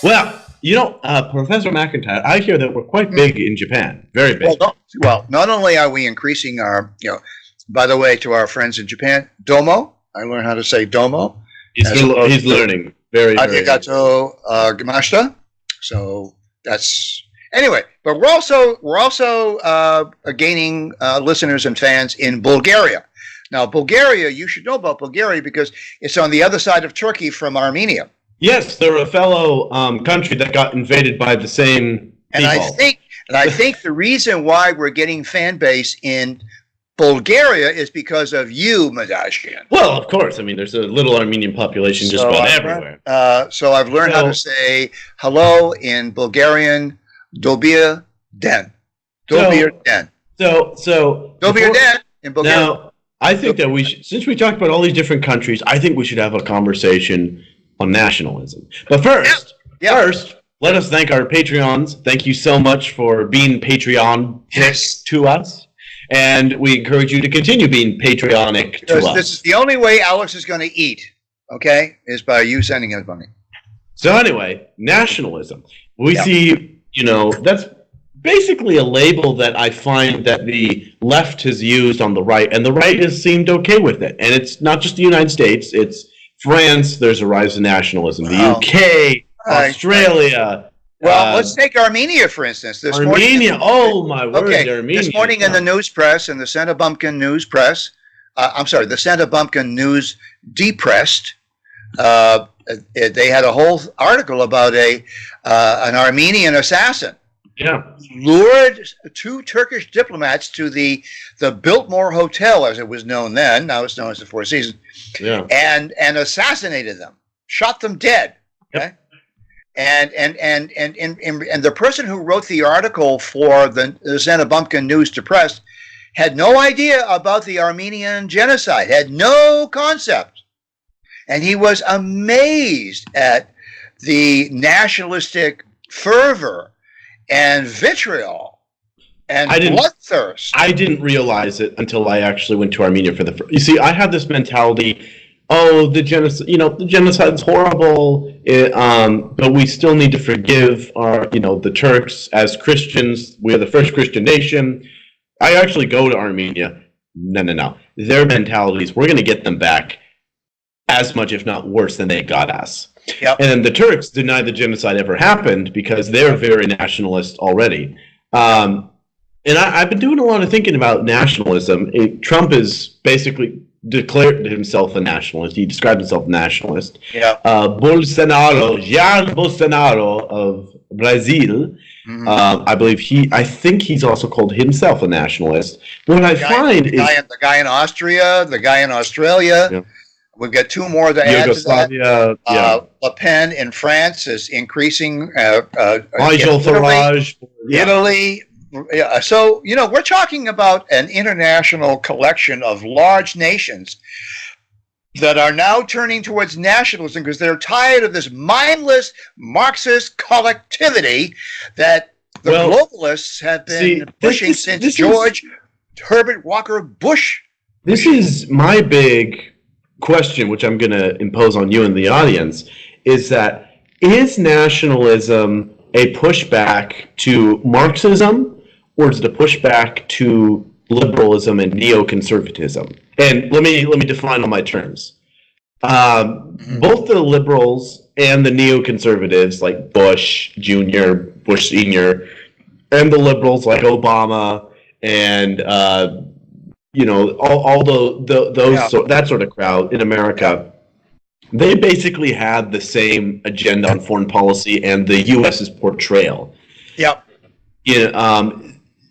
Well, Professor McIntyre, I hear that we're quite big in Japan. Very big. Not only are we increasing our, by the way, to our friends in Japan, domo. I learned how to say domo. He's learning. Very, very. Arigato gimashita. So that's anyway. But we're also gaining listeners and fans in Bulgaria. Now, Bulgaria, you should know about Bulgaria because it's on the other side of Turkey from Armenia. Yes, they're a fellow country that got invaded by the same people. And I think the reason why we're getting fan base in Bulgaria is because of you, Madashian. Well, of course. I mean, there's a little Armenian population just about everywhere. So I've learned how to say hello in Bulgarian, Dobir Den. Dobir Den. Dobir Den in Bulgarian. Now, I think that since we talked about all these different countries, I think we should have a conversation on nationalism. But first, let us thank our Patreons. Thank you so much for being Patreon to us. And we encourage you to continue being Patreonic to us. This is the only way Alex is going to eat, okay, is by you sending us money. So anyway, nationalism. We see, that's basically a label that I find that the left has used on the right, and the right has seemed okay with it. And it's not just the United States, it's France, there's a rise in nationalism. The UK, Australia. Well, let's take Armenia, for instance. Armenia, my word, Armenia. This morning in the news press, in the Santa Bumpkin News Press, the Santa Bumpkin News Depressed, they had a whole article about an Armenian assassin. Yeah. Lured two Turkish diplomats to the Biltmore Hotel, as it was known then. Now it's known as the Four Seasons. Yeah. And assassinated them, shot them dead. Okay. Yep. And the person who wrote the article for the Santa Bumpkin News Depressed had no idea about the Armenian genocide, had no concept. And he was amazed at the nationalistic fervor and vitriol and bloodthirst. I didn't realize it until I actually went to Armenia for the first. You see, I had this mentality, the genocide, the genocide's horrible, but we still need to forgive the Turks as Christians. We are the first Christian nation. I actually go to Armenia. No. Their mentalities, we're going to get them back as much, if not worse, than they got us. Yep. And the Turks deny the genocide ever happened because they're very nationalist already. And I've been doing a lot of thinking about nationalism. Trump is basically declared himself a nationalist. He described himself a nationalist. Yeah. Jair Bolsonaro of Brazil, I think he's also called himself a nationalist. What I find is the guy in Austria, the guy in Australia. Yeah. We've got two more to add to that. Le Pen in France is increasing. Nigel Farage. Italy. Yeah. So, we're talking about an international collection of large nations that are now turning towards nationalism because they're tired of this mindless Marxist collectivity that the globalists have been pushing since George Herbert Walker Bush. This is my big question, which I'm going to impose on you and the audience, is nationalism a pushback to Marxism, or is it a pushback to liberalism and neoconservatism? And let me define on my terms. Both the liberals and the neoconservatives, like Bush Jr., Bush Sr., and the liberals like Obama and that sort of crowd in America, they basically had the same agenda on foreign policy and the U.S.'s portrayal. Yep.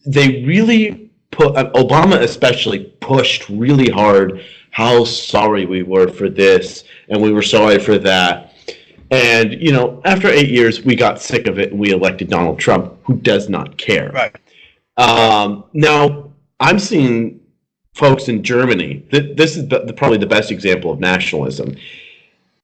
They really Obama especially pushed really hard how sorry we were for this and we were sorry for that. And, after 8 years, we got sick of it and we elected Donald Trump, who does not care. Right. Now, I'm seeing folks in Germany, this is probably the best example of nationalism.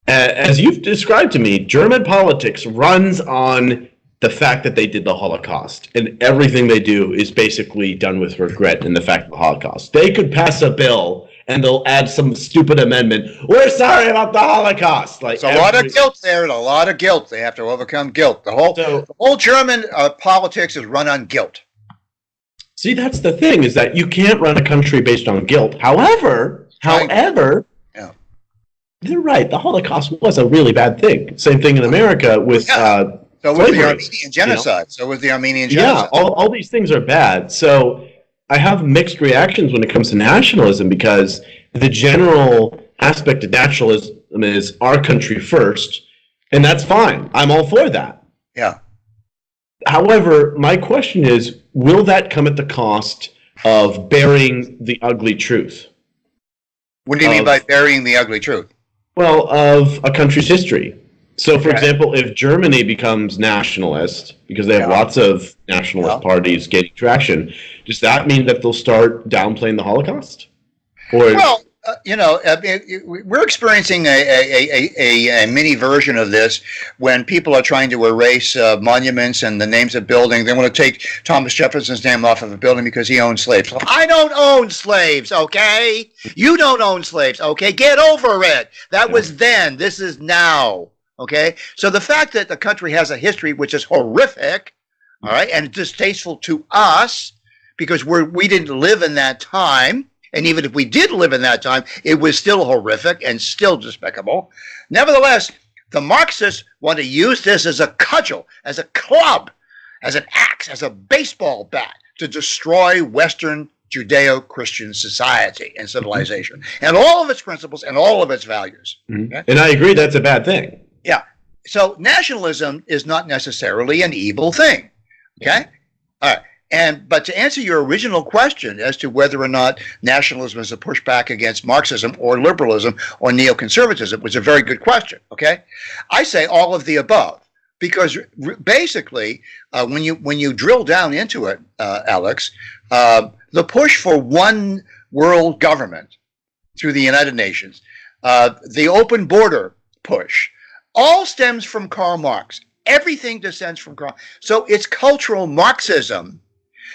As you've described to me, German politics runs on the fact that they did the Holocaust, and everything they do is basically done with regret in the fact of the Holocaust. They could pass a bill and they'll add some stupid amendment. We're sorry about the Holocaust. Like, there's a lot of guilt there, and a lot of guilt. They have to overcome guilt. The whole German politics is run on guilt. See, that's the thing, is that you can't run a country based on guilt. However, yeah. They're right. The Holocaust was a really bad thing. Same thing in America with so was the Armenian genocide. So was the Armenian genocide. Yeah, all these things are bad. So I have mixed reactions when it comes to nationalism, because the general aspect of nationalism is our country first, and that's fine. I'm all for that. Yeah. However, my question is, will that come at the cost of burying the ugly truth? What do you mean by burying the ugly truth? Well, of a country's history. So, for example, if Germany becomes nationalist, because they have lots of nationalist parties gaining traction, does that mean that they'll start downplaying the Holocaust? Or we're experiencing a mini version of this when people are trying to erase monuments and the names of buildings. They want to take Thomas Jefferson's name off of a building because he owned slaves. Well, I don't own slaves, okay? You don't own slaves, okay? Get over it. That was then. This is now, okay? So the fact that the country has a history which is horrific, all right, and distasteful to us because we didn't live in that time. And even if we did live in that time, it was still horrific and still despicable. Nevertheless, the Marxists want to use this as a cudgel, as a club, as an axe, as a baseball bat to destroy Western Judeo-Christian society and civilization and all of its principles and all of its values. Okay? And I agree that's a bad thing. Yeah. So nationalism is not necessarily an evil thing. Okay? All right. But to answer your original question as to whether or not nationalism is a pushback against Marxism or liberalism or neoconservatism was a very good question, okay? I say all of the above, because basically, when you drill down into it, Alex, the push for one world government through the United Nations, the open border push, all stems from Karl Marx. Everything descends from Karl. So it's cultural Marxism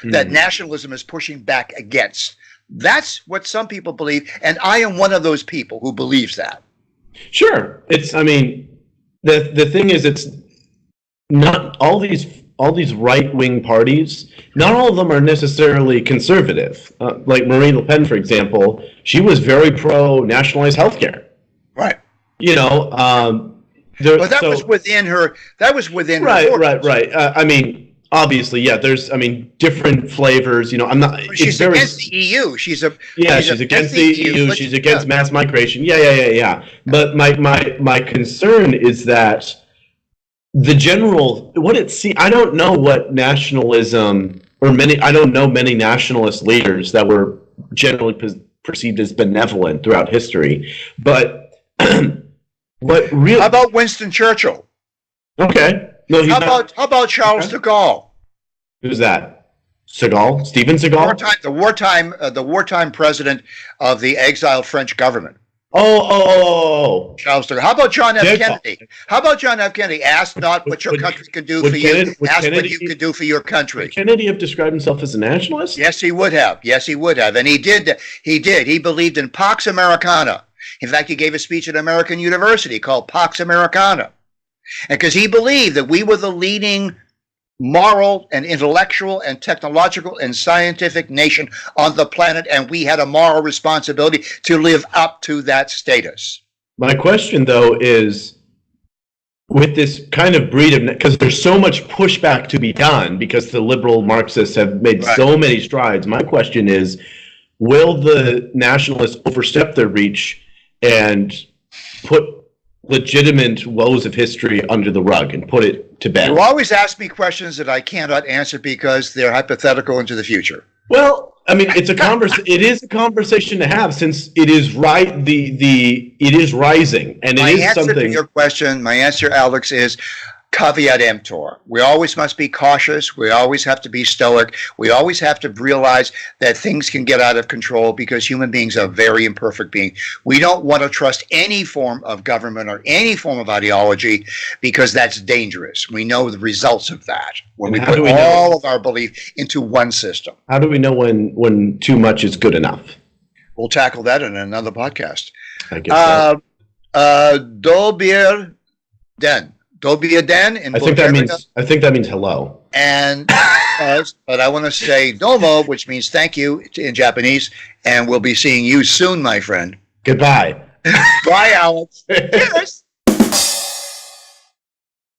that nationalism is pushing back against. That's what some people believe, and I am one of those people who believes that. Sure. The thing is, it's not all these right-wing parties, not all of them are necessarily conservative. Like Marine Le Pen, for example, she was very pro-nationalized healthcare. Right. But that was within her. That was within her. Right. Obviously, yeah. There's, different flavors. I'm not. She's against the EU. She's against the EU. She's against mass migration. Yeah. But my concern is that the general I don't know what nationalism I don't know many nationalist leaders that were generally perceived as benevolent throughout history. But what really? How about Winston Churchill? Okay. No, how about Charles de Gaulle? Who's that? Seagal? Steven Seagal? The wartime president of the exiled French government. Oh. Charles de Gaulle. How about John F. Kennedy? Ask not what your country can do for you. Ask what you can do for your country. Would Kennedy have described himself as a nationalist? Yes, he would have. And he did. He believed in Pax Americana. In fact, he gave a speech at American University called Pax Americana. And because he believed that we were the leading moral and intellectual and technological and scientific nation on the planet, and we had a moral responsibility to live up to that status. My question, though, is with this kind of breed of, because there's so much pushback to be done because the liberal Marxists have made so many strides. My question is, will the nationalists overstep their reach and put legitimate woes of history under the rug and put it to bed? You always ask me questions that I cannot answer because they're hypothetical into the future. Well, it's it is a conversation to have, since it is right. It is rising, and it is something. To your question, my answer, Alex, is caveat emptor. We always must be cautious. We always have to be stoic. We always have to realize that things can get out of control because human beings are very imperfect beings. We don't want to trust any form of government or any form of ideology because that's dangerous. We know the results of that when we put all of our belief into one system. How do we know when too much is good enough? we'll tackle that in another podcast. I guess. Dobir den. Dobir den in Bulgaria. I think that means hello. And but I want to say domo, which means thank you in Japanese, and we'll be seeing you soon, my friend. Goodbye. Bye, Alex. Cheers.